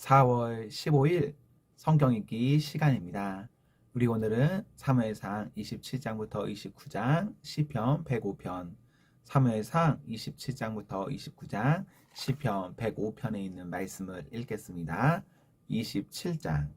4월 15일 성경 읽기 시간입니다. 우리 오늘은 사무엘상 27장부터 29장, 시편 105편, 사무엘상 27장부터 29장, 시편 105편에 있는 말씀을 읽겠습니다. 27장.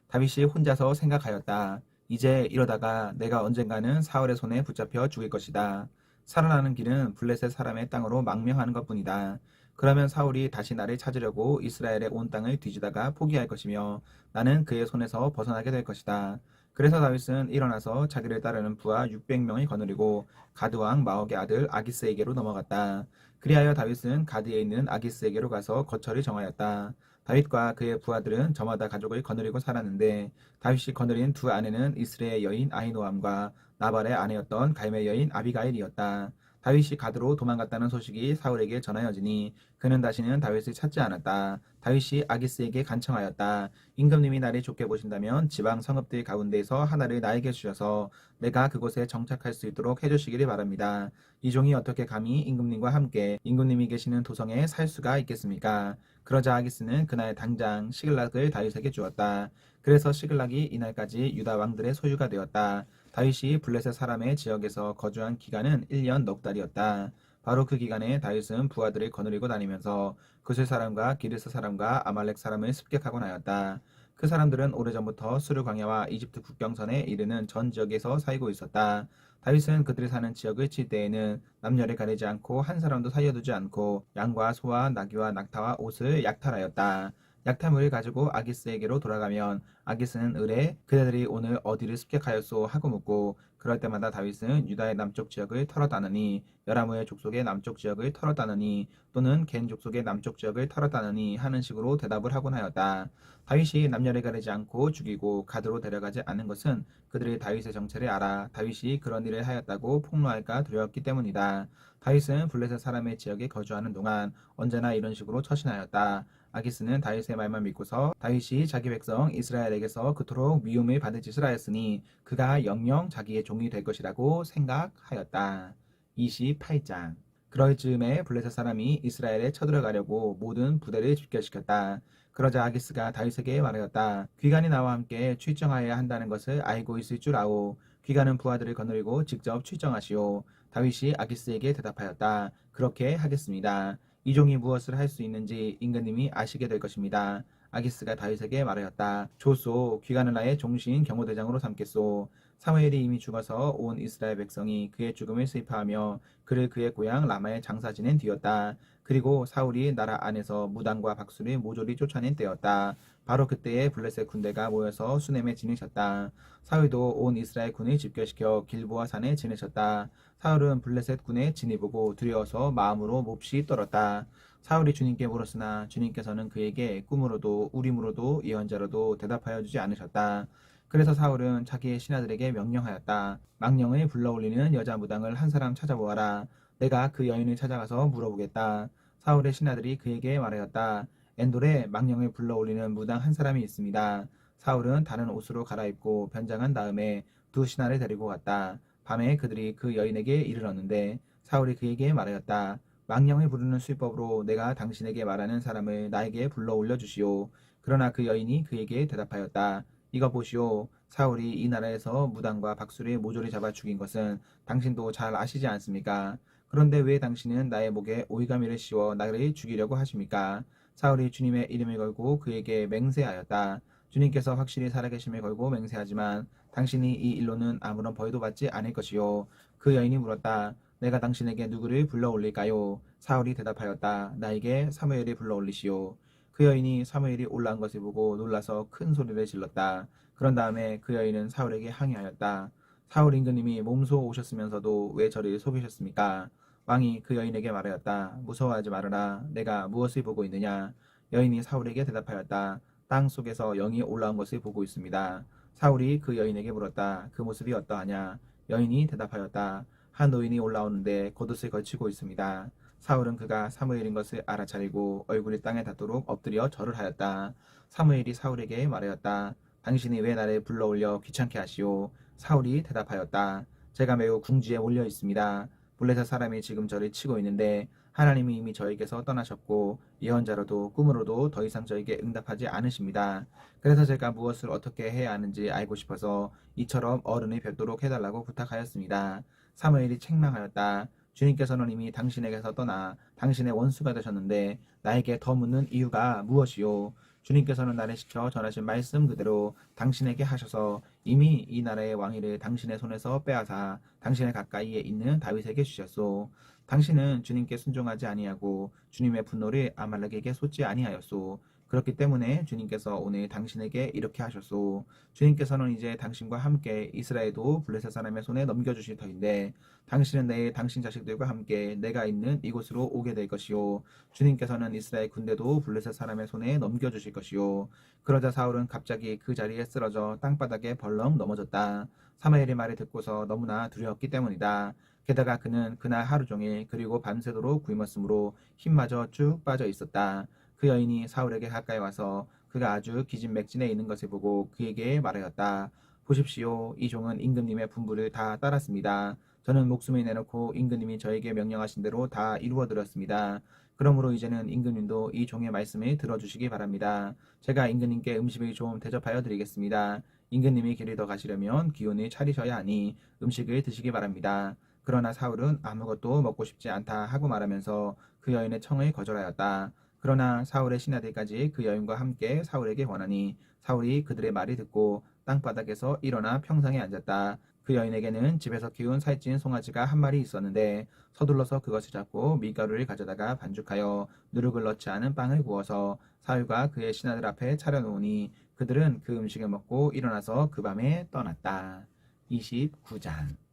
다윗이 혼자서 생각하였다. 이제 이러다가 내가 언젠가는 사울의 손에 붙잡혀 죽을 것이다. 살아나는 길은 블레셋 사람의 땅으로 망명하는 것뿐이다. 그러면 사울이 다시 나를 찾으려고 이스라엘의 온 땅을 뒤지다가 포기할 것이며 나는 그의 손에서 벗어나게 될 것이다. 그래서 다윗은 일어나서 자기를 따르는 부하 600명이 거느리고 가드 왕 마옥의 아들 아기스에게로 넘어갔다. 그리하여 다윗은 가드에 있는 아기스에게로 가서 거처를 정하였다. 다윗과 그의 부하들은 저마다 가족을 거느리고 살았는데 다윗이 거느린 두 아내는 이스라엘 여인 아히노암과 나발의 아내였던 갈멜 여인 아비가일이었다. 다윗이 가드로 도망갔다는 소식이 사울에게 전하여지니 그는 다시는 다윗을 찾지 않았다. 다윗이 아기스에게 간청하였다. 임금님이 나를 좋게 보신다면 지방 성읍들 가운데에서 하나를 나에게 주셔서 내가 그곳에 정착할 수 있도록 해주시기를 바랍니다. 이 종이 어떻게 감히 임금님과 함께 임금님이 계시는 도성에 살 수가 있겠습니까? 그러자 아기스는 그날 당장 시글락을 다윗에게 주었다. 그래서 시글락이 이날까지 유다 왕들의 소유가 되었다. 다윗이 블레셋 사람의 지역에서 거주한 기간은 1년 넉 달이었다. 바로 그 기간에 다윗은 부하들을 거느리고 다니면서 구슬 사람과 기르스 사람과 아말렉 사람을 습격하곤 하였다. 그 사람들은 오래전부터 수르 광야와 이집트 국경선에 이르는 전 지역에서 살고 있었다. 다윗은 그들이 사는 지역을 칠 때에는 남녀를 가리지 않고 한 사람도 살려두지 않고 양과 소와 나귀와 낙타와 옷을 약탈하였다. 약탈물을 가지고 아기스에게로 돌아가면 아기스는 을에 그대들이 오늘 어디를 습격하였소 하고 묻고 그럴 때마다 다윗은 유다의 남쪽 지역을 털었다느니 여라무의 족속의 남쪽 지역을 털었다느니 또는 겐 족속의 남쪽 지역을 털었다느니 하는 식으로 대답을 하곤 하였다. 다윗이 남녀를 가리지 않고 죽이고 가드로 데려가지 않은 것은 그들이 다윗의 정체를 알아 다윗이 그런 일을 하였다고 폭로할까 두려웠기 때문이다. 다윗은 블레셋 사람의 지역에 거주하는 동안 언제나 이런 식으로 처신하였다. 아기스는 다윗의 말만 믿고서 다윗이 자기 백성 이스라엘에게서 그토록 미움을 받을 짓을 하였으니 그가 영영 자기의 종이 될 것이라고 생각하였다. 28장. 그럴 즈음에 블레셋 사람이 이스라엘에 쳐들어가려고 모든 부대를 집결시켰다. 그러자 아기스가 다윗에게 말하였다. 귀관이 나와 함께 출정하여야 한다는 것을 알고 있을 줄 아오. 귀관은 부하들을 거느리고 직접 출정하시오. 다윗이 아기스에게 대답하였다. 그렇게 하겠습니다. 이 종이 무엇을 할 수 있는지 임금님이 아시게 될 것입니다. 아기스가 다윗에게 말하였다. 좋소, 귀관을 나의 종신 경호대장으로 삼겠소. 사무엘이 이미 죽어서 온 이스라엘 백성이 그의 죽음을 슬퍼하며 그를 그의 고향 라마에 장사 지낸 뒤였다. 그리고 사울이 나라 안에서 무당과 박수를 모조리 쫓아낸 때였다. 바로 그때에 블레셋 군대가 모여서 수넴에 진으셨다. 사울도 온 이스라엘 군을 집결시켜 길보아 산에 지내셨다. 사울은 블레셋 군의 진을 보고 두려워서 마음으로 몹시 떨었다. 사울이 주님께 물었으나 주님께서는 그에게 꿈으로도 우림으로도 예언자로도 대답하여 주지 않으셨다. 그래서 사울은 자기의 신하들에게 명령하였다. 망령을 불러올리는 여자 무당을 한 사람 찾아보아라. 내가 그 여인을 찾아가서 물어보겠다. 사울의 신하들이 그에게 말하였다. 엔돌에 망령을 불러올리는 무당 한 사람이 있습니다. 사울은 다른 옷으로 갈아입고 변장한 다음에 두 신하를 데리고 갔다. 밤에 그들이 그 여인에게 이르렀는데 사울이 그에게 말하였다. 망령을 부르는 수법으로 내가 당신에게 말하는 사람을 나에게 불러올려 주시오. 그러나 그 여인이 그에게 대답하였다. 이거 보시오. 사울이 이 나라에서 무당과 박수를 모조리 잡아 죽인 것은 당신도 잘 아시지 않습니까? 그런데 왜 당신은 나의 목에 오이가미를 씌워 나를 죽이려고 하십니까? 사울이 주님의 이름을 걸고 그에게 맹세하였다. 주님께서 확실히 살아계심을 걸고 맹세하지만 당신이 이 일로는 아무런 벌도 받지 않을 것이요. 그 여인이 물었다. 내가 당신에게 누구를 불러올릴까요? 사울이 대답하였다. 나에게 사무엘이 불러올리시오. 그 여인이 사무엘이 올라온 것을 보고 놀라서 큰 소리를 질렀다. 그런 다음에 그 여인은 사울에게 항의하였다. 사울 임금님이 몸소 오셨으면서도 왜 저를 속이셨습니까? 왕이 그 여인에게 말하였다. 무서워하지 말아라. 내가 무엇을 보고 있느냐? 여인이 사울에게 대답하였다. 땅 속에서 영이 올라온 것을 보고 있습니다. 사울이 그 여인에게 물었다. 그 모습이 어떠하냐? 여인이 대답하였다. 한 노인이 올라오는데 겉옷을 걸치고 있습니다. 사울은 그가 사무엘인 것을 알아차리고 얼굴이 땅에 닿도록 엎드려 절을 하였다. 사무엘이 사울에게 말하였다. 당신이 왜 나를 불러올려 귀찮게 하시오? 사울이 대답하였다. 제가 매우 궁지에 몰려 있습니다. 블레셋 사람이 지금 저를 치고 있는데 하나님이 이미 저에게서 떠나셨고 예언자로도 꿈으로도 더 이상 저에게 응답하지 않으십니다. 그래서 제가 무엇을 어떻게 해야 하는지 알고 싶어서 이처럼 어른이 뵙도록 해달라고 부탁하였습니다. 사무엘이 책망하였다. 주님께서는 이미 당신에게서 떠나 당신의 원수가 되셨는데 나에게 더 묻는 이유가 무엇이요? 주님께서는 나를 시켜 전하신 말씀 그대로 당신에게 하셔서 이미 이 나라의 왕위를 당신의 손에서 빼앗아 당신의 가까이에 있는 다윗에게 주셨소. 당신은 주님께 순종하지 아니하고 주님의 분노를 아말렉에게 쏟지 아니하였소. 그렇기 때문에 주님께서 오늘 당신에게 이렇게 하셨소. 주님께서는 이제 당신과 함께 이스라엘도 블레셋 사람의 손에 넘겨주실 터인데 당신은 내일 당신 자식들과 함께 내가 있는 이곳으로 오게 될 것이요. 주님께서는 이스라엘 군대도 블레셋 사람의 손에 넘겨주실 것이요. 그러자 사울은 갑자기 그 자리에 쓰러져 땅바닥에 벌렁 넘어졌다. 사무엘의 말을 듣고서 너무나 두려웠기 때문이다. 게다가 그는 그날 하루 종일 그리고 밤새도록 굶었으므로 힘마저 쭉 빠져 있었다. 그 여인이 사울에게 가까이 와서 그가 아주 기진맥진해 있는 것을 보고 그에게 말하였다. 보십시오. 이 종은 임금님의 분부를 다 따랐습니다. 저는 목숨을 내놓고 임금님이 저에게 명령하신 대로 다 이루어드렸습니다. 그러므로 이제는 임금님도 이 종의 말씀을 들어주시기 바랍니다. 제가 임금님께 음식을 좀 대접하여 드리겠습니다. 임금님이 길을 더 가시려면 기운을 차리셔야 하니 음식을 드시기 바랍니다. 그러나 사울은 아무것도 먹고 싶지 않다 하고 말하면서 그 여인의 청을 거절하였다. 그러나 사울의 신하들까지 그 여인과 함께 사울에게 권하니 사울이 그들의 말을 듣고 땅바닥에서 일어나 평상에 앉았다. 그 여인에게는 집에서 키운 살찐 송아지가 한 마리 있었는데 서둘러서 그것을 잡고 밀가루를 가져다가 반죽하여 누룩을 넣지 않은 빵을 구워서 사울과 그의 신하들 앞에 차려놓으니 그들은 그 음식을 먹고 일어나서 그 밤에 떠났다. 29장.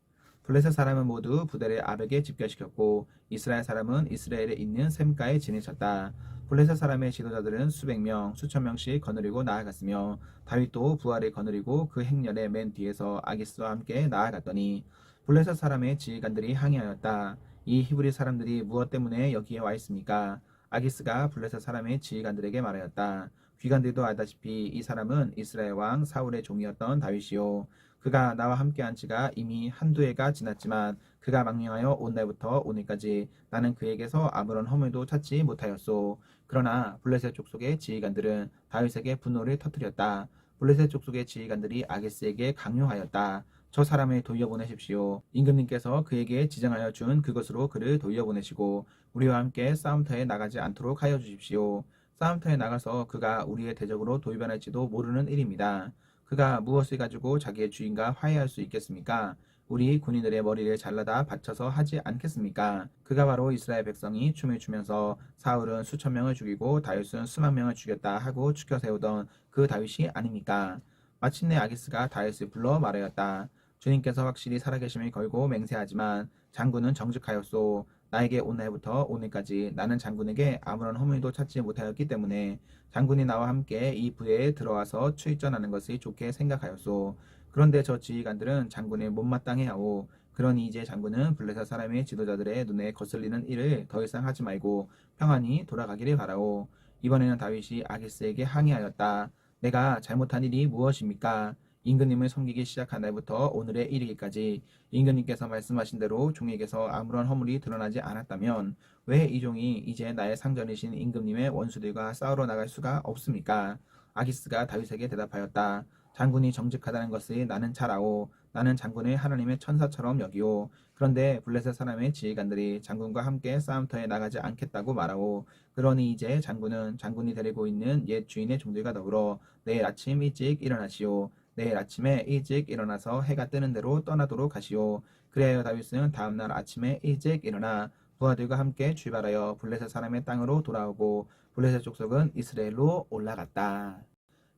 블레셋 사람은 모두 부대를 아벡에 집결시켰고 이스라엘 사람은 이스라엘에 있는 샘가에 지내셨다. 블레셋 사람의 지도자들은 수백 명, 수천 명씩 거느리고 나아갔으며 다윗도 부하를 거느리고 그 행렬의 맨 뒤에서 아기스와 함께 나아갔더니 블레셋 사람의 지휘관들이 항의하였다. 이 히브리 사람들이 무엇 때문에 여기에 와 있습니까? 아기스가 블레셋 사람의 지휘관들에게 말하였다. 귀관들도 알다시피 이 사람은 이스라엘 왕 사울의 종이었던 다윗이요. 그가 나와 함께한 지가 이미 한두 해가 지났지만 그가 망명하여 온 날부터 오늘까지 나는 그에게서 아무런 허물도 찾지 못하였소. 그러나 블레셋 족속의 지휘관들은 다윗에게 분노를 터뜨렸다. 블레셋 족속의 지휘관들이 아기스에게 강요하였다. 저 사람을 돌려보내십시오. 임금님께서 그에게 지정하여 준 그것으로 그를 돌려보내시고 우리와 함께 싸움터에 나가지 않도록 하여 주십시오. 싸움터에 나가서 그가 우리의 대적으로 돌변할지도 모르는 일입니다. 그가 무엇을 가지고 자기의 주인과 화해할 수 있겠습니까? 우리 군인들의 머리를 잘라다 바쳐서 하지 않겠습니까? 그가 바로 이스라엘 백성이 춤을 추면서 사울은 수천 명을 죽이고 다윗은 수만 명을 죽였다 하고 추켜 세우던 그 다윗이 아닙니까? 마침내 아기스가 다윗을 불러 말하였다. 주님께서 확실히 살아계심을 걸고 맹세하지만 장군은 정직하였소. 나에게 오늘부터 오늘까지 나는 장군에게 아무런 허물도 찾지 못하였기 때문에 장군이 나와 함께 이 부대에 들어와서 출전하는 것을 좋게 생각하였소. 그런데 저 지휘관들은 장군을 못마땅해 하오. 그러니 이제 장군은 블레셋 사람의 지도자들의 눈에 거슬리는 일을 더 이상 하지 말고 평안히 돌아가기를 바라오. 이번에는 다윗이 아기스에게 항의하였다. 내가 잘못한 일이 무엇입니까? 임금님을 섬기기 시작한 날부터 오늘에 이르기까지 임금님께서 말씀하신 대로 종에게서 아무런 허물이 드러나지 않았다면 왜 이 종이 이제 나의 상전이신 임금님의 원수들과 싸우러 나갈 수가 없습니까? 아기스가 다윗에게 대답하였다. 장군이 정직하다는 것을 나는 잘 아오. 나는 장군을 하나님의 천사처럼 여기오. 그런데 블레셋 사람의 지휘관들이 장군과 함께 싸움터에 나가지 않겠다고 말하오. 그러니 이제 장군은 장군이 데리고 있는 옛 주인의 종들과 더불어 내일 아침 일찍 일어나시오. 내일 아침에 일찍 일어나서 해가 뜨는 대로 떠나도록 하시오. 그래야 다윗은 다음날 아침에 일찍 일어나 부하들과 함께 출발하여 블레셋 사람의 땅으로 돌아오고 블레셋 족속은 이스라엘로 올라갔다.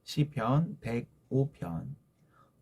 시편 105편.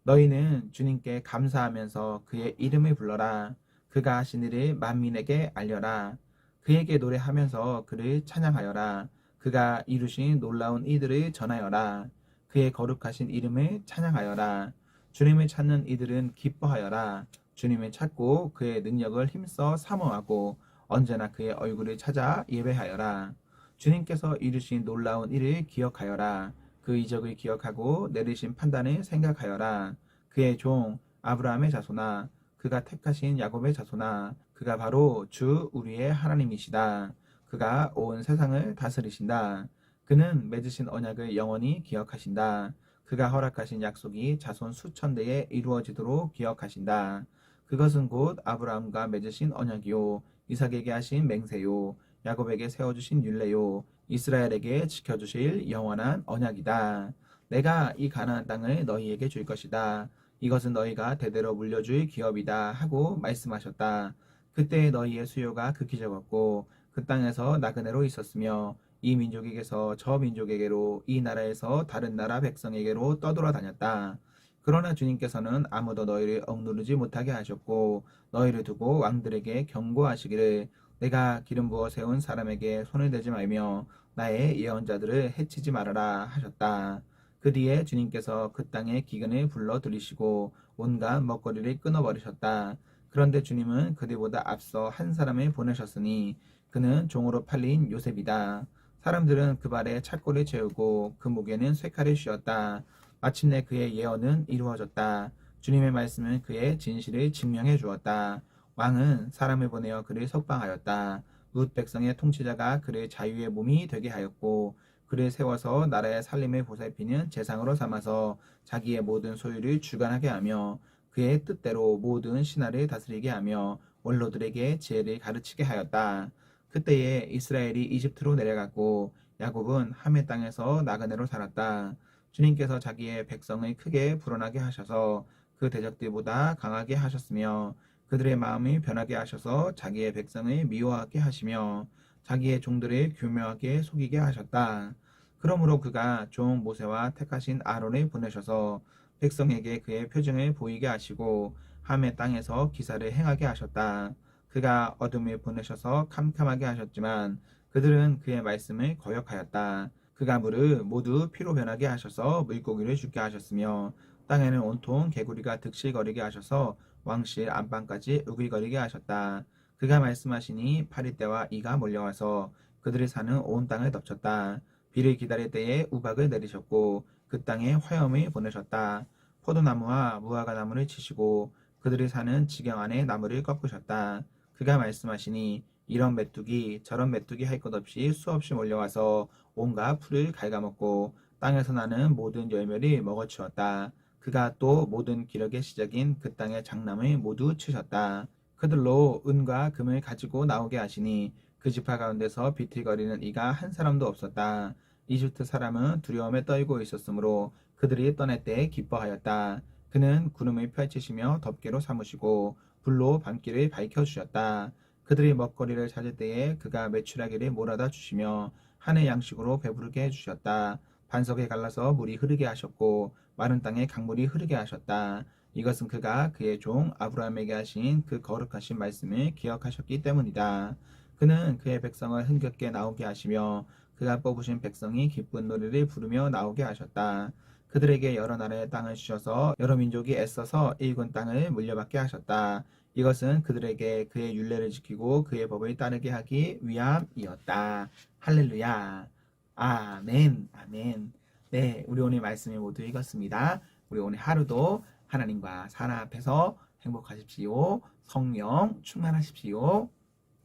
너희는 주님께 감사하면서 그의 이름을 불러라. 그가 하신 일을 만민에게 알려라. 그에게 노래하면서 그를 찬양하여라. 그가 이루신 놀라운 이들을 전하여라. 그의 거룩하신 이름을 찬양하여라. 주님을 찾는 이들은 기뻐하여라. 주님을 찾고 그의 능력을 힘써 사모하고 언제나 그의 얼굴을 찾아 예배하여라. 주님께서 이루신 놀라운 일을 기억하여라. 그 이적을 기억하고 내리신 판단을 생각하여라. 그의 종 아브라함의 자손아, 그가 택하신 야곱의 자손아, 그가 바로 주 우리의 하나님이시다. 그가 온 세상을 다스리신다. 그는 맺으신 언약을 영원히 기억하신다. 그가 허락하신 약속이 자손 수천 대에 이루어지도록 기억하신다. 그것은 곧 아브라함과 맺으신 언약이요, 이삭에게 하신 맹세요, 야곱에게 세워주신 율례요, 이스라엘에게 지켜주실 영원한 언약이다. 내가 이 가나안 땅을 너희에게 줄 것이다. 이것은 너희가 대대로 물려줄 기업이다 하고 말씀하셨다. 그때 너희의 수요가 극히 적었고 그 땅에서 나그네로 있었으며 이 민족에게서 저 민족에게로, 이 나라에서 다른 나라 백성에게로 떠돌아다녔다. 그러나 주님께서는 아무도 너희를 억누르지 못하게 하셨고 너희를 두고 왕들에게 경고하시기를, 내가 기름 부어 세운 사람에게 손을 대지 말며 나의 예언자들을 해치지 말아라 하셨다. 그 뒤에 주님께서 그 땅의 기근을 불러 들이시고 온갖 먹거리를 끊어버리셨다. 그런데 주님은 그들보다 앞서 한 사람을 보내셨으니 그는 종으로 팔린 요셉이다. 사람들은 그 발에 찰고를 채우고 그 목에는 쇠칼을 씌웠다. 마침내 그의 예언은 이루어졌다. 주님의 말씀은 그의 진실을 증명해 주었다. 왕은 사람을 보내어 그를 석방하였다. 뭇 백성의 통치자가 그를 자유의 몸이 되게 하였고 그를 세워서 나라의 살림을 보살피는 재상으로 삼아서 자기의 모든 소유를 주관하게 하며 그의 뜻대로 모든 신하를 다스리게 하며 원로들에게 지혜를 가르치게 하였다. 그때에 이스라엘이 이집트로 내려갔고 야곱은 함의 땅에서 나그네로 살았다. 주님께서 자기의 백성을 크게 불어나게 하셔서 그 대적들보다 강하게 하셨으며 그들의 마음을 변하게 하셔서 자기의 백성을 미워하게 하시며 자기의 종들을 교묘하게 속이게 하셨다. 그러므로 그가 종 모세와 택하신 아론을 보내셔서 백성에게 그의 표징을 보이게 하시고 함의 땅에서 기사를 행하게 하셨다. 그가 어둠을 보내셔서 캄캄하게 하셨지만 그들은 그의 말씀을 거역하였다. 그가 물을 모두 피로 변하게 하셔서 물고기를 죽게 하셨으며 땅에는 온통 개구리가 득실거리게 하셔서 왕실 안방까지 우글거리게 하셨다. 그가 말씀하시니 파리떼와 이가 몰려와서 그들이 사는 온 땅을 덮쳤다. 비를 기다릴 때에 우박을 내리셨고 그 땅에 화염을 보내셨다. 포도나무와 무화과 나무를 치시고 그들이 사는 지경 안에 나무를 꺾으셨다. 그가 말씀하시니 이런 메뚜기 저런 메뚜기 할 것 없이 수없이 몰려와서 온갖 풀을 갉아먹고 땅에서 나는 모든 열매를 먹어치웠다. 그가 또 모든 기력의 시작인 그 땅의 장남을 모두 치셨다. 그들로 은과 금을 가지고 나오게 하시니 그 지파 가운데서 비틀거리는 이가 한 사람도 없었다. 이집트 사람은 두려움에 떨고 있었으므로 그들이 떠날 때 기뻐하였다. 그는 구름을 펼치시며 덮개로 삼으시고 불로 밤길을 밝혀주셨다. 그들이 먹거리를 찾을 때에 그가 메추라기를 몰아다 주시며 한해 양식으로 배부르게 해주셨다. 반석에 갈라서 물이 흐르게 하셨고 마른 땅에 강물이 흐르게 하셨다. 이것은 그가 그의 종 아브라함에게 하신 그 거룩하신 말씀을 기억하셨기 때문이다. 그는 그의 백성을 흥겹게 나오게 하시며 그가 뽑으신 백성이 기쁜 노래를 부르며 나오게 하셨다. 그들에게 여러 나라의 땅을 주셔서 여러 민족이 애써서 일군 땅을 물려받게 하셨다. 이것은 그들에게 그의 율례를 지키고 그의 법을 따르게 하기 위함이었다. 할렐루야. 아멘. 아멘. 네, 우리 오늘 말씀을 모두 읽었습니다. 우리 오늘 하루도 하나님과 사랑 앞에서 행복하십시오. 성령 충만하십시오.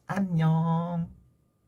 안녕.